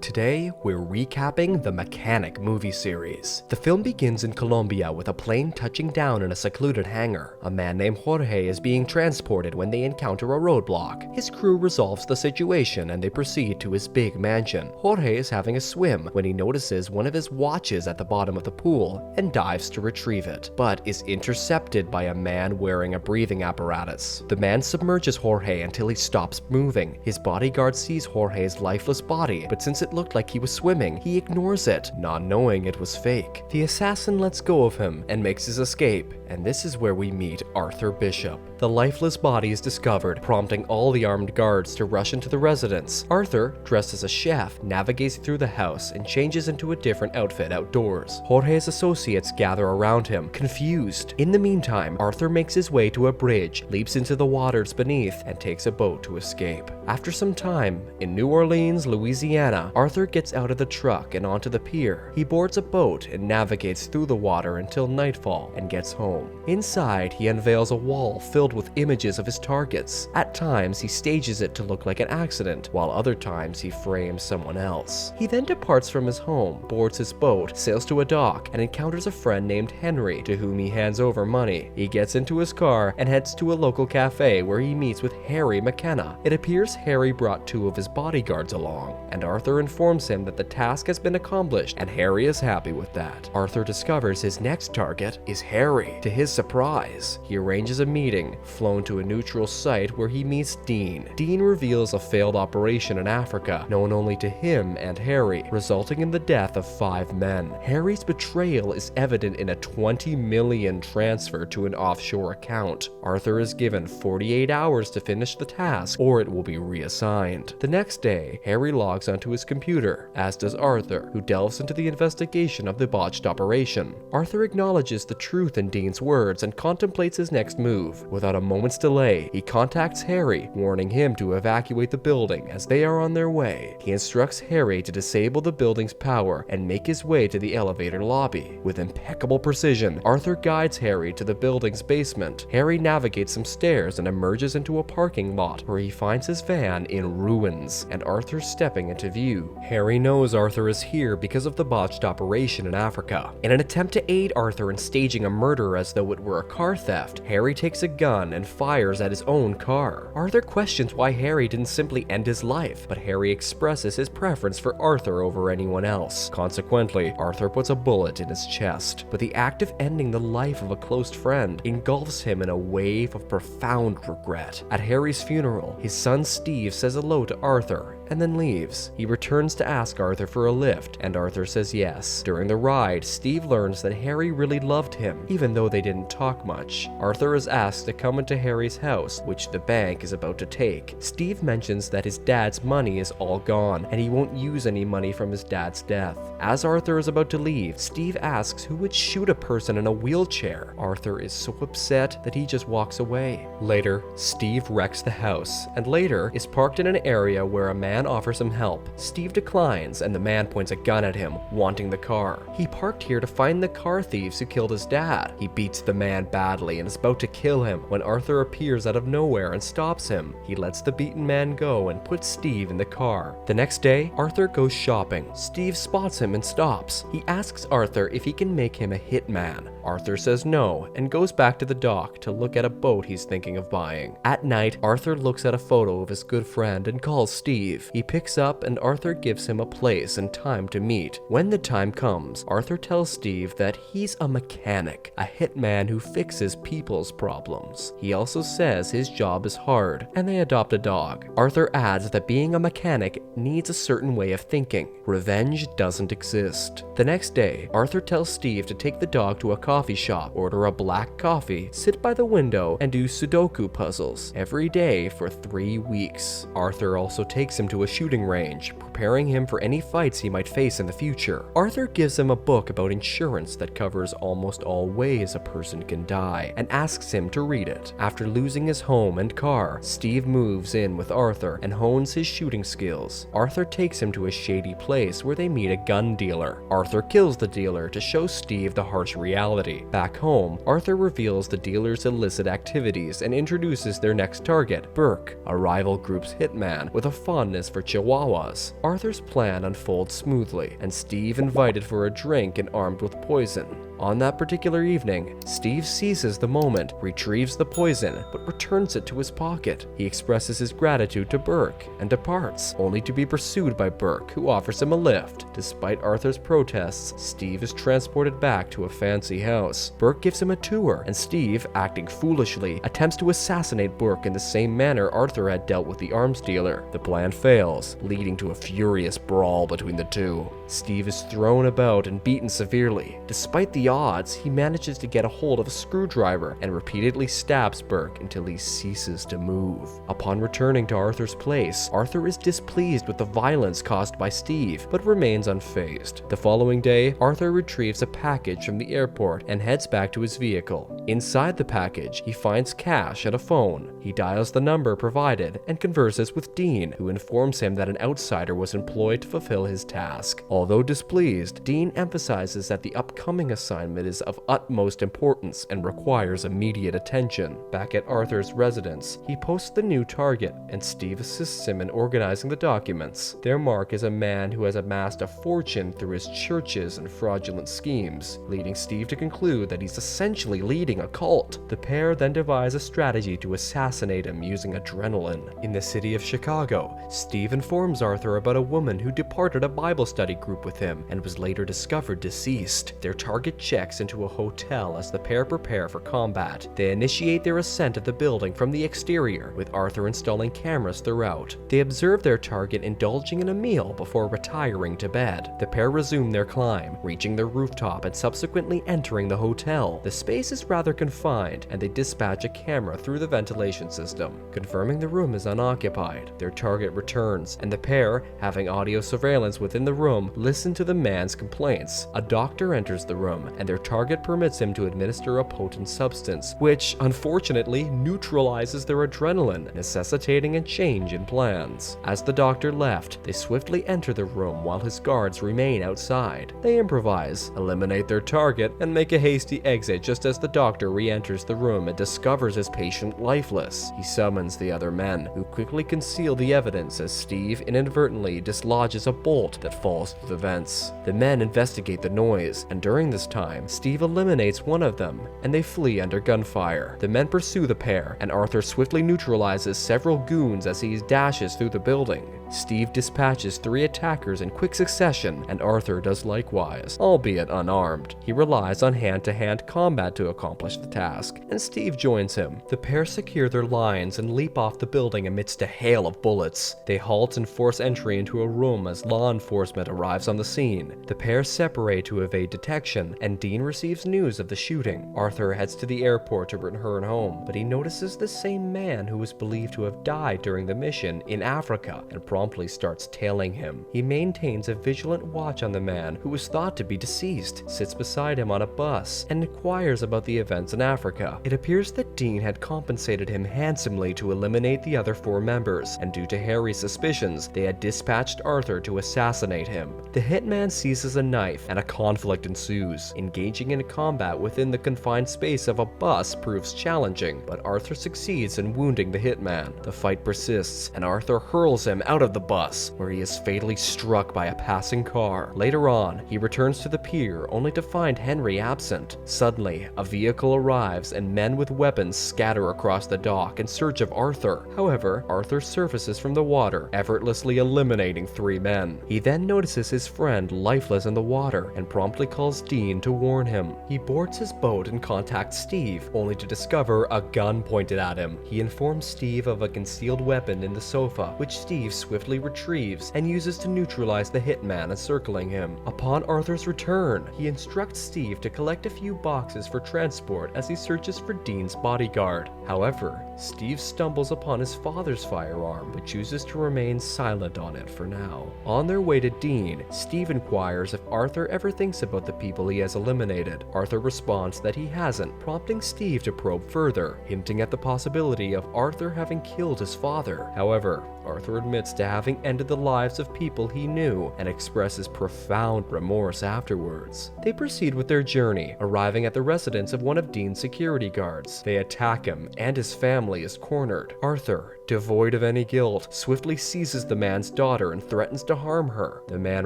Today, we're recapping the Mechanic movie series. The film begins in Colombia with a plane touching down in a secluded hangar. A man named Jorge is being transported when they encounter a roadblock. His crew resolves the situation and they proceed to his big mansion. Jorge is having a swim when he notices one of his watches at the bottom of the pool and dives to retrieve it, but is intercepted by a man wearing a breathing apparatus. The man submerges Jorge until he stops moving. His bodyguard sees Jorge's lifeless body, but since it looked like he was swimming, he ignores it, not knowing it was fake. The assassin lets go of him and makes his escape, and this is where we meet Arthur Bishop. The lifeless body is discovered, prompting all the armed guards to rush into the residence. Arthur, dressed as a chef, navigates through the house and changes into a different outfit outdoors. Jorge's associates gather around him, confused. In the meantime, Arthur makes his way to a bridge, leaps into the waters beneath, and takes a boat to escape. After some time, in New Orleans, Louisiana, Arthur gets out of the truck and onto the pier. He boards a boat and navigates through the water until nightfall and gets home. Inside, he unveils a wall filled with images of his targets. At times, he stages it to look like an accident, while other times he frames someone else. He then departs from his home, boards his boat, sails to a dock, and encounters a friend named Henry, to whom he hands over money. He gets into his car and heads to a local cafe where he meets with Harry McKenna. It appears Harry brought two of his bodyguards along, and Arthur informs him that the task has been accomplished, and Harry is happy with that. Arthur discovers his next target is Harry. To his surprise, he arranges a meeting, flown to a neutral site where he meets Dean. Dean reveals a failed operation in Africa, known only to him and Harry, resulting in the death of 5 men. Harry's betrayal is evident in a 20 million transfer to an offshore account. Arthur is given 48 hours to finish the task, or it will be reassigned. The next day, Harry logs onto his computer, as does Arthur, who delves into the investigation of the botched operation. Arthur acknowledges the truth in Dean's words and contemplates his next move. Without a moment's delay, he contacts Harry, warning him to evacuate the building as they are on their way. He instructs Harry to disable the building's power and make his way to the elevator lobby. With impeccable precision, Arthur guides Harry to the building's basement. Harry navigates some stairs and emerges into a parking lot where he finds his van in ruins, and Arthur stepping into view. Harry knows Arthur is here because of the botched operation in Africa. In an attempt to aid Arthur in staging a murder as though it were a car theft, Harry takes a gun and fires at his own car. Arthur questions why Harry didn't simply end his life, but Harry expresses his preference for Arthur over anyone else. Consequently, Arthur puts a bullet in his chest, but the act of ending the life of a close friend engulfs him in a wave of profound regret. At Harry's funeral, his son Steve says hello to Arthur and then leaves. He returns to ask Arthur for a lift, and Arthur says yes. During the ride, Steve learns that Harry really loved him, even though they didn't talk much. Arthur is asked to come into Harry's house, which the bank is about to take. Steve mentions that his dad's money is all gone, and he won't use any money from his dad's death. As Arthur is about to leave, Steve asks who would shoot a person in a wheelchair. Arthur is so upset that he just walks away. Later, Steve wrecks the house, and later is parked in an area where a man offers him help. Steve declines, and the man points a gun at him, wanting the car. He parked here to find the car thieves who killed his dad. He beats the man badly and is about to kill him when Arthur appears out of nowhere and stops him. He lets the beaten man go and puts Steve in the car. The next day, Arthur goes shopping. Steve spots him and stops. He asks Arthur if he can make him a hitman. Arthur says no and goes back to the dock to look at a boat he's thinking of buying. At night, Arthur looks at a photo of his good friend and calls Steve. He picks up and Arthur gives him a place and time to meet. When the time comes, Arthur tells Steve that he's a mechanic, a hitman who fixes people's problems. He also says his job is hard, and they adopt a dog. Arthur adds that being a mechanic needs a certain way of thinking. Revenge doesn't exist. The next day, Arthur tells Steve to take the dog to a coffee shop, order a black coffee, sit by the window, and do Sudoku puzzles every day for 3 weeks. Arthur also takes him to a shooting range, preparing him for any fights he might face in the future. Arthur gives him a book about insurance that covers almost all ways a person can die, and asks him to read it. After losing his home and car, Steve moves in with Arthur and hones his shooting skills. Arthur takes him to a shady place where they meet a gun dealer. Arthur kills the dealer to show Steve the harsh reality. Back home, Arthur reveals the dealer's illicit activities and introduces their next target, Burke, a rival group's hitman with a fondness is for Chihuahuas. Arthur's plan unfolds smoothly, and Steve invited for a drink and armed with poison. On that particular evening, Steve seizes the moment, retrieves the poison, but returns it to his pocket. He expresses his gratitude to Burke and departs, only to be pursued by Burke, who offers him a lift. Despite Arthur's protests, Steve is transported back to a fancy house. Burke gives him a tour, and Steve, acting foolishly, attempts to assassinate Burke in the same manner Arthur had dealt with the arms dealer. The plan fails, leading to a furious brawl between the two. Steve is thrown about and beaten severely. Despite the odds, he manages to get a hold of a screwdriver and repeatedly stabs Burke until he ceases to move. Upon returning to Arthur's place, Arthur is displeased with the violence caused by Steve, but remains unfazed. The following day, Arthur retrieves a package from the airport and heads back to his vehicle. Inside the package, he finds cash and a phone. He dials the number provided and converses with Dean, who informs him that an outsider was employed to fulfill his task. Although displeased, Dean emphasizes that the upcoming assignment is of utmost importance and requires immediate attention. Back at Arthur's residence, he posts the new target, and Steve assists him in organizing the documents. Their mark is a man who has amassed a fortune through his churches and fraudulent schemes, leading Steve to conclude that he's essentially leading a cult. The pair then devise a strategy to assassinate him using adrenaline. In the city of Chicago, Steve informs Arthur about a woman who departed a Bible study group with him and was later discovered deceased. Their target checks into a hotel as the pair prepare for combat. They initiate their ascent of the building from the exterior, with Arthur installing cameras throughout. They observe their target indulging in a meal before retiring to bed. The pair resume their climb, reaching the rooftop and subsequently entering the hotel. The space is rather confined, and they dispatch a camera through the ventilation system. Confirming the room is unoccupied, their target returns, and the pair, having audio surveillance within the room, listen to the man's complaints. A doctor enters the room, and their target permits him to administer a potent substance, which unfortunately neutralizes their adrenaline, necessitating a change in plans. As the doctor left, they swiftly enter the room while his guards remain outside. They improvise, eliminate their target, and make a hasty exit just as the doctor re-enters the room and discovers his patient lifeless. He summons the other men, who quickly conceal the evidence as Steve inadvertently dislodges a bolt that falls through the vents. The men investigate the noise, and during this time, Steve eliminates one of them, and they flee under gunfire. The men pursue the pair, and Arthur swiftly neutralizes several goons as he dashes through the building. Steve dispatches 3 attackers in quick succession, and Arthur does likewise, albeit unarmed. He relies on hand-to-hand combat to accomplish the task, and Steve joins him. The pair secure their lines and leap off the building amidst a hail of bullets. They halt and force entry into a room as law enforcement arrives on the scene. The pair separate to evade detection, and Dean receives news of the shooting. Arthur heads to the airport to return home, but he notices the same man who was believed to have died during the mission in Africa and promptly starts tailing him. He maintains a vigilant watch on the man who was thought to be deceased, sits beside him on a bus, and inquires about the events in Africa. It appears that Dean had compensated him handsomely to eliminate the other 4 members, and due to Harry's suspicions, they had dispatched Arthur to assassinate him. The hitman seizes a knife, and a conflict ensues. Engaging in combat within the confined space of a bus proves challenging, but Arthur succeeds in wounding the hitman. The fight persists, and Arthur hurls him out of the bus, where he is fatally struck by a passing car. Later on, he returns to the pier only to find Henry absent. Suddenly, a vehicle arrives and men with weapons scatter across the dock in search of Arthur. However, Arthur surfaces from the water, effortlessly eliminating 3 men. He then notices his friend lifeless in the water and promptly calls Dean to warn him. He boards his boat and contacts Steve, only to discover a gun pointed at him. He informs Steve of a concealed weapon in the sofa, which Steve swiftly retrieves and uses to neutralize the hitman encircling him. Upon Arthur's return, he instructs Steve to collect a few boxes for transport as he searches for Dean's bodyguard. However, Steve stumbles upon his father's firearm, but chooses to remain silent on it for now. On their way to Dean, Steve inquires if Arthur ever thinks about the people he has eliminated. Arthur responds that he hasn't, prompting Steve to probe further, hinting at the possibility of Arthur having killed his father. However, Arthur admits to to having ended the lives of people he knew and expresses profound remorse afterwards. They proceed with their journey, arriving at the residence of one of Dean's security guards. They attack him, and his family is cornered. Arthur, devoid of any guilt, swiftly seizes the man's daughter and threatens to harm her. The man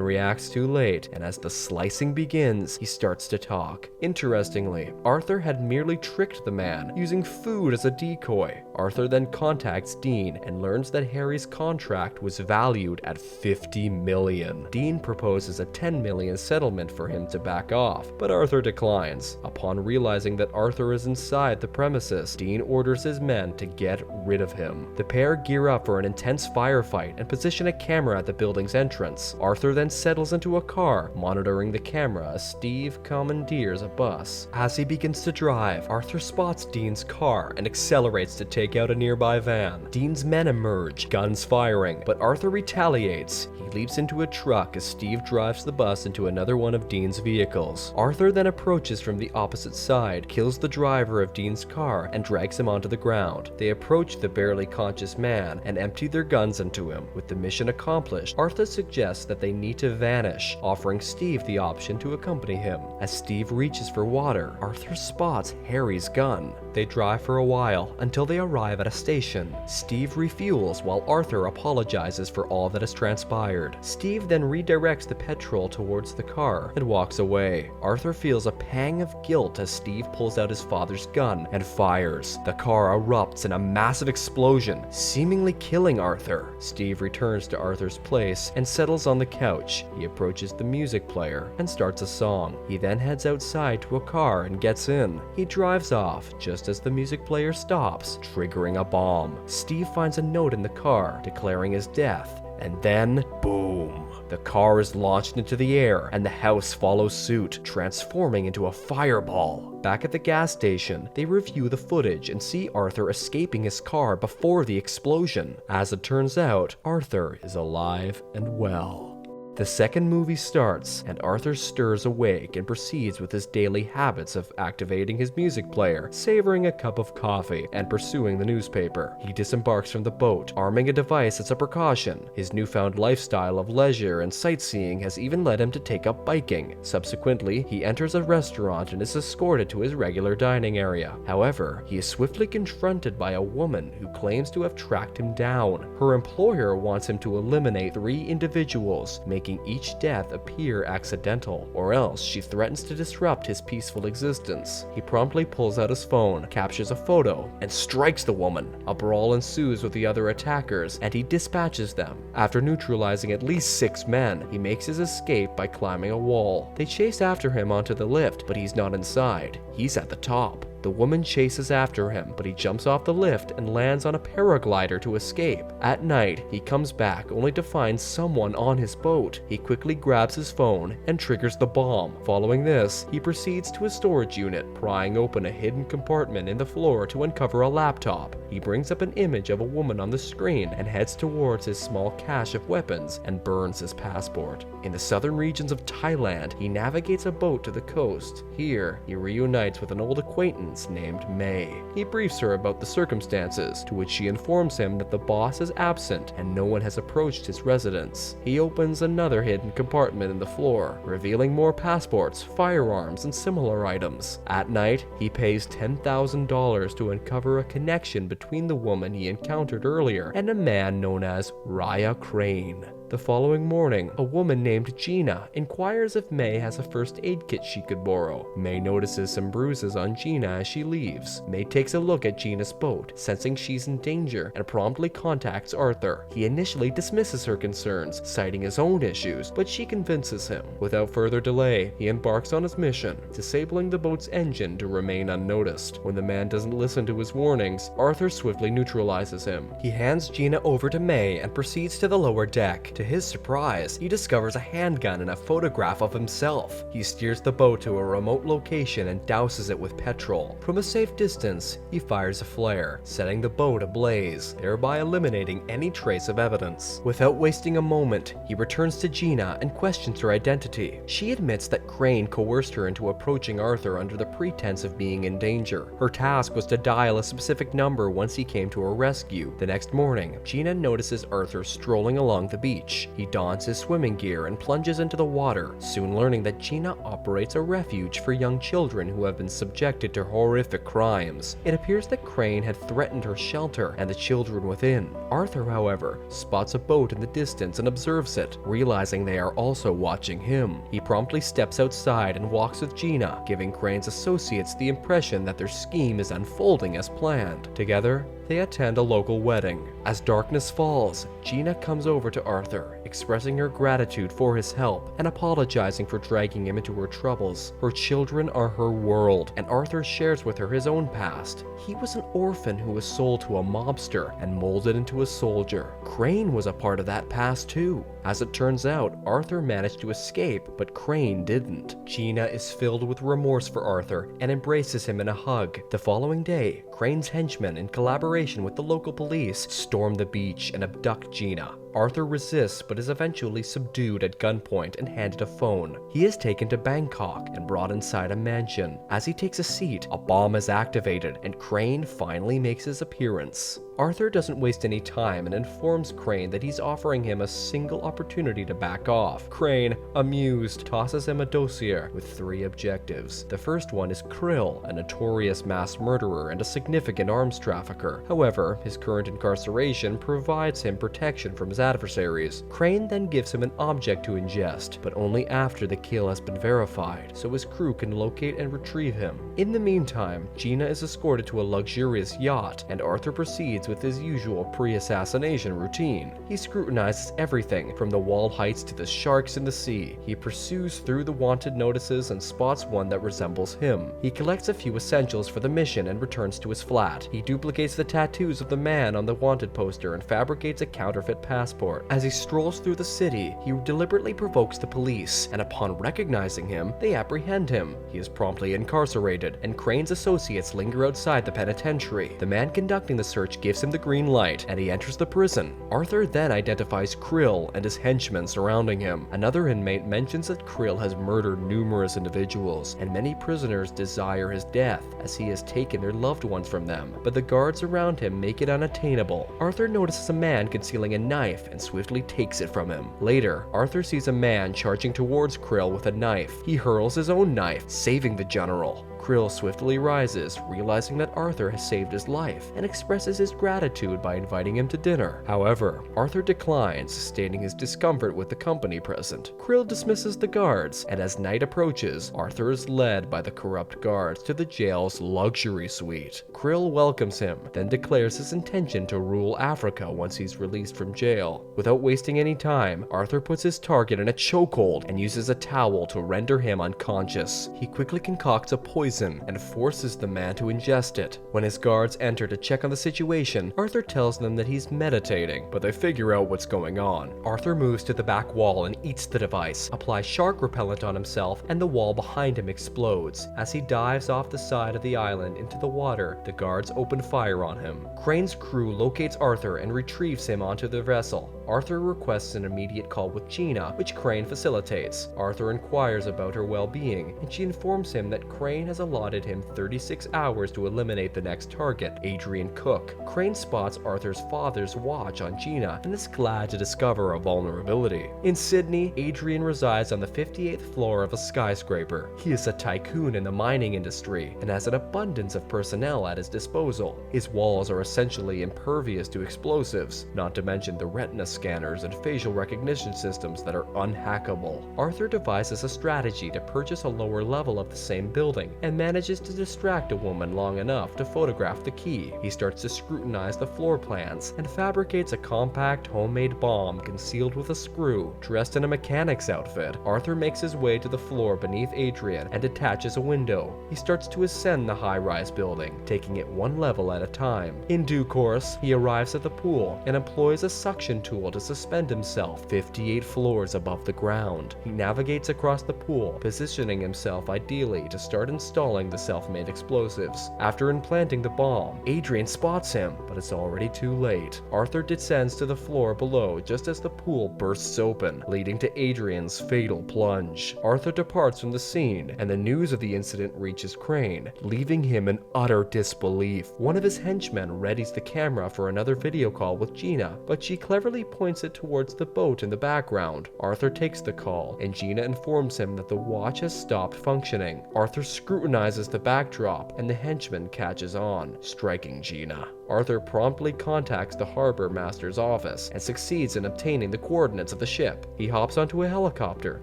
reacts too late, and as the slicing begins, he starts to talk. Interestingly, Arthur had merely tricked the man, using food as a decoy. Arthur then contacts Dean and learns that Harry's contract was valued at $50 million. Dean proposes a $10 million settlement for him to back off, but Arthur declines. Upon realizing that Arthur is inside the premises, Dean orders his men to get rid of him. The pair gear up for an intense firefight and position a camera at the building's entrance. Arthur then settles into a car, monitoring the camera as Steve commandeers a bus. As he begins to drive, Arthur spots Dean's car and accelerates to take out a nearby van. Dean's men emerge, guns firing, but Arthur retaliates. He leaps into a truck as Steve drives the bus into another one of Dean's vehicles. Arthur then approaches from the opposite side, kills the driver of Dean's car, and drags him onto the ground. They approach the barely conscious man and empty their guns into him. With the mission accomplished, Arthur suggests that they need to vanish, offering Steve the option to accompany him. As Steve reaches for water, Arthur spots Harry's gun. They drive for a while until they arrive at a station. Steve refuels while Arthur apologizes for all that has transpired. Steve then redirects the petrol towards the car and walks away. Arthur feels a pang of guilt as Steve pulls out his father's gun and fires. The car erupts in a massive explosion, seemingly killing Arthur. Steve returns to Arthur's place and settles on the couch. He approaches the music player and starts a song. He then heads outside to a car and gets in. He drives off just as the music player stops, triggering a bomb. Steve finds a note in the car declaring his death, and then boom. The car is launched into the air, and the house follows suit, transforming into a fireball. Back at the gas station, they review the footage and see Arthur escaping his car before the explosion. As it turns out, Arthur is alive and well. The second movie starts, and Arthur stirs awake and proceeds with his daily habits of activating his music player, savoring a cup of coffee, and pursuing the newspaper. He disembarks from the boat, arming a device as a precaution. His newfound lifestyle of leisure and sightseeing has even led him to take up biking. Subsequently, he enters a restaurant and is escorted to his regular dining area. However, he is swiftly confronted by a woman who claims to have tracked him down. Her employer wants him to eliminate 3 individuals, making each death appear accidental, or else she threatens to disrupt his peaceful existence. He promptly pulls out his phone, captures a photo, and strikes the woman. A brawl ensues with the other attackers, and he dispatches them. After neutralizing at least 6 men, he makes his escape by climbing a wall. They chase after him onto the lift, but he's not inside. He's at the top. The woman chases after him, but he jumps off the lift and lands on a paraglider to escape. At night, he comes back only to find someone on his boat. He quickly grabs his phone and triggers the bomb. Following this, he proceeds to a storage unit, prying open a hidden compartment in the floor to uncover a laptop. He brings up an image of a woman on the screen and heads towards his small cache of weapons and burns his passport. In the southern regions of Thailand, he navigates a boat to the coast. Here, he reunites with an old acquaintance named May. He briefs her about the circumstances, to which she informs him that the boss is absent and no one has approached his residence. He opens another hidden compartment in the floor, revealing more passports, firearms, and similar items. At night, he pays $10,000 to uncover a connection between the woman he encountered earlier and a man known as Raya Crane. The following morning, a woman named Gina inquires if May has a first aid kit she could borrow. May notices some bruises on Gina as she leaves. May takes a look at Gina's boat, sensing she's in danger, and promptly contacts Arthur. He initially dismisses her concerns, citing his own issues, but she convinces him. Without further delay, he embarks on his mission, disabling the boat's engine to remain unnoticed. When the man doesn't listen to his warnings, Arthur swiftly neutralizes him. He hands Gina over to May and proceeds to the lower deck To his surprise, he discovers a handgun and a photograph of himself. He steers the boat to a remote location and douses it with petrol. From a safe distance, he fires a flare, setting the boat ablaze, thereby eliminating any trace of evidence. Without wasting a moment, he returns to Gina and questions her identity. She admits that Crane coerced her into approaching Arthur under the pretense of being in danger. Her task was to dial a specific number once he came to her rescue. The next morning, Gina notices Arthur strolling along the beach. He dons his swimming gear and plunges into the water, soon learning that Gina operates a refuge for young children who have been subjected to horrific crimes. It appears that Crane had threatened her shelter and the children within. Arthur, however, spots a boat in the distance and observes it, realizing they are also watching him. He promptly steps outside and walks with Gina, giving Crane's associates the impression that their scheme is unfolding as planned. Together, they attend a local wedding. As darkness falls, Gina comes over to Arthur, expressing her gratitude for his help and apologizing for dragging him into her troubles. Her children are her world, and Arthur shares with her his own past. He was an orphan who was sold to a mobster and molded into a soldier. Crane was a part of that past too. As it turns out, Arthur managed to escape, but Crane didn't. Gina is filled with remorse for Arthur and embraces him in a hug. The following day, Crane's henchmen, in collaboration with the local police, storm the beach and abduct Gina. Arthur resists but is eventually subdued at gunpoint and handed a phone. He is taken to Bangkok and brought inside a mansion. As he takes a seat, a bomb is activated and Crane finally makes his appearance. Arthur doesn't waste any time and informs Crane that he's offering him a single opportunity to back off. Crane, amused, tosses him a dossier with 3 objectives. The first one is Krill, a notorious mass murderer and a significant arms trafficker. However, his current incarceration provides him protection from his adversaries. Crane then gives him an object to ingest, but only after the kill has been verified, so his crew can locate and retrieve him. In the meantime, Gina is escorted to a luxurious yacht, and Arthur proceeds with his usual pre-assassination routine. He scrutinizes everything from the wall heights to the sharks in the sea. He pursues through the wanted notices and spots one that resembles him. He collects a few essentials for the mission and returns to his flat. He duplicates the tattoos of the man on the wanted poster and fabricates a counterfeit passport. As he strolls through the city, he deliberately provokes the police, and upon recognizing him, they apprehend him. He is promptly incarcerated, and Crane's associates linger outside the penitentiary. The man conducting the search gives him the green light, and he enters the prison. Arthur then identifies Krill and his henchmen surrounding him. Another inmate mentions that Krill has murdered numerous individuals, and many prisoners desire his death, as he has taken their loved ones from them, but the guards around him make it unattainable. Arthur notices a man concealing a knife and swiftly takes it from him. Later, Arthur sees a man charging towards Krill with a knife. He hurls his own knife, saving the general. Krill swiftly rises, realizing that Arthur has saved his life, and expresses his gratitude by inviting him to dinner. However, Arthur declines, stating his discomfort with the company present. Krill dismisses the guards, and as night approaches, Arthur is led by the corrupt guards to the jail's luxury suite. Krill welcomes him, then declares his intention to rule Africa once he's released from jail. Without wasting any time, Arthur puts his target in a chokehold and uses a towel to render him unconscious. He quickly concocts a poison and forces the man to ingest it. When his guards enter to check on the situation, Arthur tells them that he's meditating, but they figure out what's going on. Arthur moves to the back wall and eats the device, applies shark repellent on himself, and the wall behind him explodes. As he dives off the side of the island into the water, the guards open fire on him. Crane's crew locates Arthur and retrieves him onto the vessel. Arthur requests an immediate call with Gina, which Crane facilitates. Arthur inquires about her well-being, and she informs him that Crane has allotted him 36 hours to eliminate the next target, Adrian Cook. Crane spots Arthur's father's watch on Gina and is glad to discover a vulnerability. In Sydney, Adrian resides on the 58th floor of a skyscraper. He is a tycoon in the mining industry and has an abundance of personnel at his disposal. His walls are essentially impervious to explosives, not to mention the retina scanners and facial recognition systems that are unhackable. Arthur devises a strategy to purchase a lower level of the same building and and manages to distract a woman long enough to photograph the key. He starts to scrutinize the floor plans and fabricates a compact homemade bomb concealed with a screw. Dressed in a mechanic's outfit, Arthur makes his way to the floor beneath Adrian and detaches a window. He starts to ascend the high-rise building, taking it one level at a time. In due course, he arrives at the pool and employs a suction tool to suspend himself 58 floors above the ground. He navigates across the pool, positioning himself ideally to start installing the self-made explosives. After implanting the bomb, Adrian spots him, but it's already too late. Arthur descends to the floor below just as the pool bursts open, leading to Adrian's fatal plunge. Arthur departs from the scene, and the news of the incident reaches Crane, leaving him in utter disbelief. One of his henchmen readies the camera for another video call with Gina, but she cleverly points it towards the boat in the background. Arthur takes the call, and Gina informs him that the watch has stopped functioning. Arthur scrutinizes the backdrop, and the henchman catches on, striking Gina. Arthur promptly contacts the harbor master's office and succeeds in obtaining the coordinates of the ship. He hops onto a helicopter,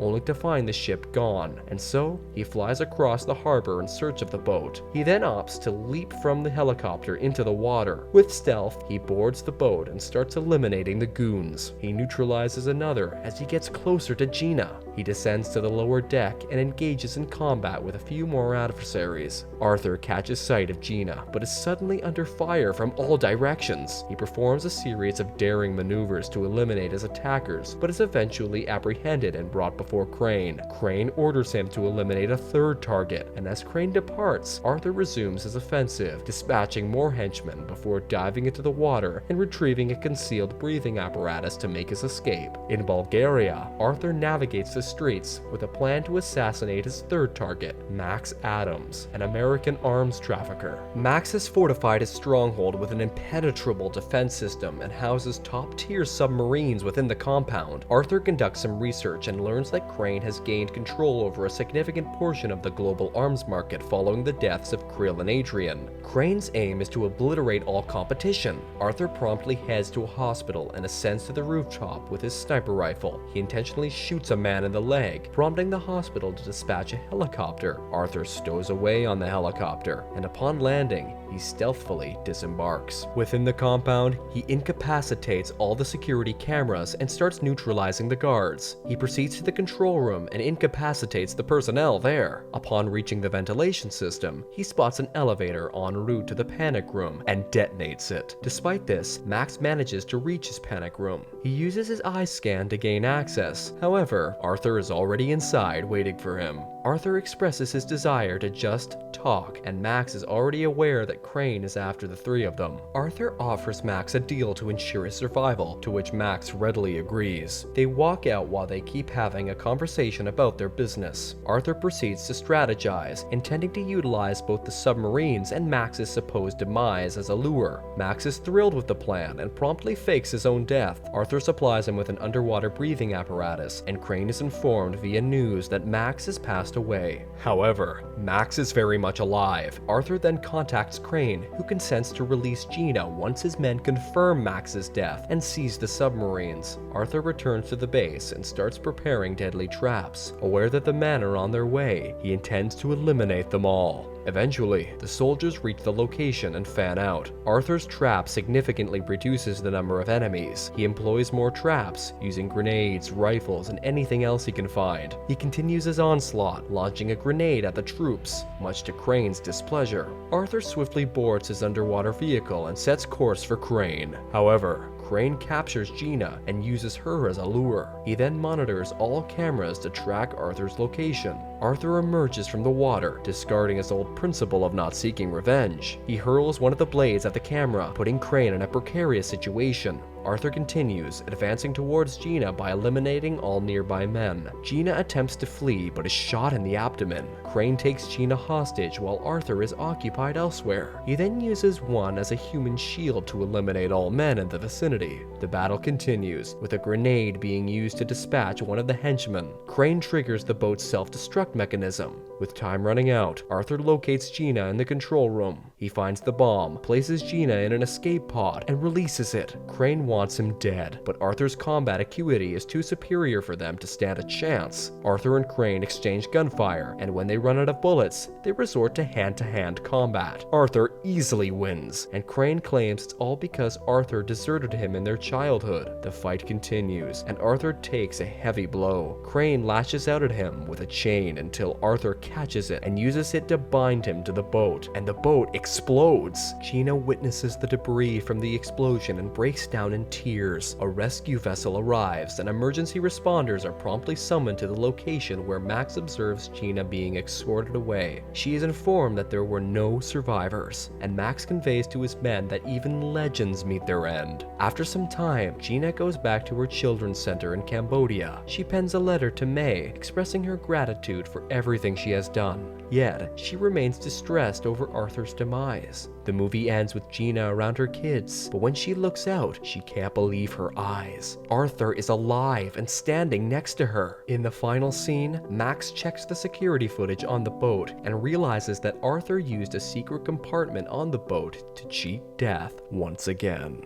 only to find the ship gone, and so he flies across the harbor in search of the boat. He then opts to leap from the helicopter into the water. With stealth, he boards the boat and starts eliminating the goons. He neutralizes another as he gets closer to Gina. He descends to the lower deck and engages in combat with a few more adversaries. Arthur catches sight of Gina, but is suddenly under fire from all directions. He performs a series of daring maneuvers to eliminate his attackers, but is eventually apprehended and brought before Crane. Crane orders him to eliminate a third target, and as Crane departs, Arthur resumes his offensive, dispatching more henchmen before diving into the water and retrieving a concealed breathing apparatus to make his escape. In Bulgaria, Arthur navigates the streets with a plan to assassinate his third target, Max Adams, an American arms trafficker. Max has fortified his stronghold with an impenetrable defense system and houses top-tier submarines within the compound. Arthur conducts some research and learns that Crane has gained control over a significant portion of the global arms market following the deaths of Krill and Adrian. Crane's aim is to obliterate all competition. Arthur promptly heads to a hospital and ascends to the rooftop with his sniper rifle. He intentionally shoots a man in the leg, prompting the hospital to dispatch a helicopter. Arthur stows away on the helicopter, and upon landing, he stealthily disembarks. Within the compound, he incapacitates all the security cameras and starts neutralizing the guards. He proceeds to the control room and incapacitates the personnel there. Upon reaching the ventilation system, he spots an elevator en route to the panic room and detonates it. Despite this, Max manages to reach his panic room. He uses his eye scan to gain access. However, Arthur is already inside waiting for him. Arthur expresses his desire to just talk, and Max is already aware that Crane is after the three of them. Arthur offers Max a deal to ensure his survival, to which Max readily agrees. They walk out while they keep having a conversation about their business. Arthur proceeds to strategize, intending to utilize both the submarines and Max's supposed demise as a lure. Max is thrilled with the plan and promptly fakes his own death. Arthur supplies him with an underwater breathing apparatus, and Crane is informed via news that Max has passed away. However, Max is very much alive. Arthur then contacts Crane, who consents to release Gina once his men confirm Max's death and seize the submarines. Arthur returns to the base and starts preparing deadly traps. Aware that the men are on their way, he intends to eliminate them all. Eventually, the soldiers reach the location and fan out. Arthur's trap significantly reduces the number of enemies. He employs more traps, using grenades, rifles, and anything else he can find. He continues his onslaught, launching a grenade at the troops, much to Crane's displeasure. Arthur swiftly boards his underwater vehicle and sets course for Crane. However, Crane captures Gina and uses her as a lure. He then monitors all cameras to track Arthur's location. Arthur emerges from the water, discarding his old principle of not seeking revenge. He hurls one of the blades at the camera, putting Crane in a precarious situation. Arthur continues, advancing towards Gina by eliminating all nearby men. Gina attempts to flee but is shot in the abdomen. Crane takes Gina hostage while Arthur is occupied elsewhere. He then uses one as a human shield to eliminate all men in the vicinity. The battle continues, with a grenade being used to dispatch one of the henchmen. Crane triggers the boat's self-destruct mechanism. With time running out, Arthur locates Gina in the control room. He finds the bomb, places Gina in an escape pod, and releases it. Crane wants him dead, but Arthur's combat acuity is too superior for them to stand a chance. Arthur and Crane exchange gunfire, and when they run out of bullets, they resort to hand-to-hand combat. Arthur easily wins, and Crane claims it's all because Arthur deserted him in their childhood. The fight continues, and Arthur takes a heavy blow. Crane lashes out at him with a chain until Arthur catches it and uses it to bind him to the boat, and the boat explodes. Gina witnesses the debris from the explosion and breaks down in tears. A rescue vessel arrives, and emergency responders are promptly summoned to the location where Max observes Gina being escorted away. She is informed that there were no survivors, and Max conveys to his men that even legends meet their end. After some time, Gina goes back to her children's center in Cambodia. She pens a letter to May, expressing her gratitude for everything she has done. Yet, she remains distressed over Arthur's demise. The movie ends with Gina around her kids, but when she looks out, she can't believe her eyes. Arthur is alive and standing next to her. In the final scene, Max checks the security footage on the boat and realizes that Arthur used a secret compartment on the boat to cheat death once again.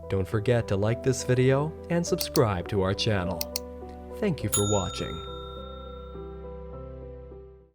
Don't forget to like this video and subscribe to our channel. Thank you for watching.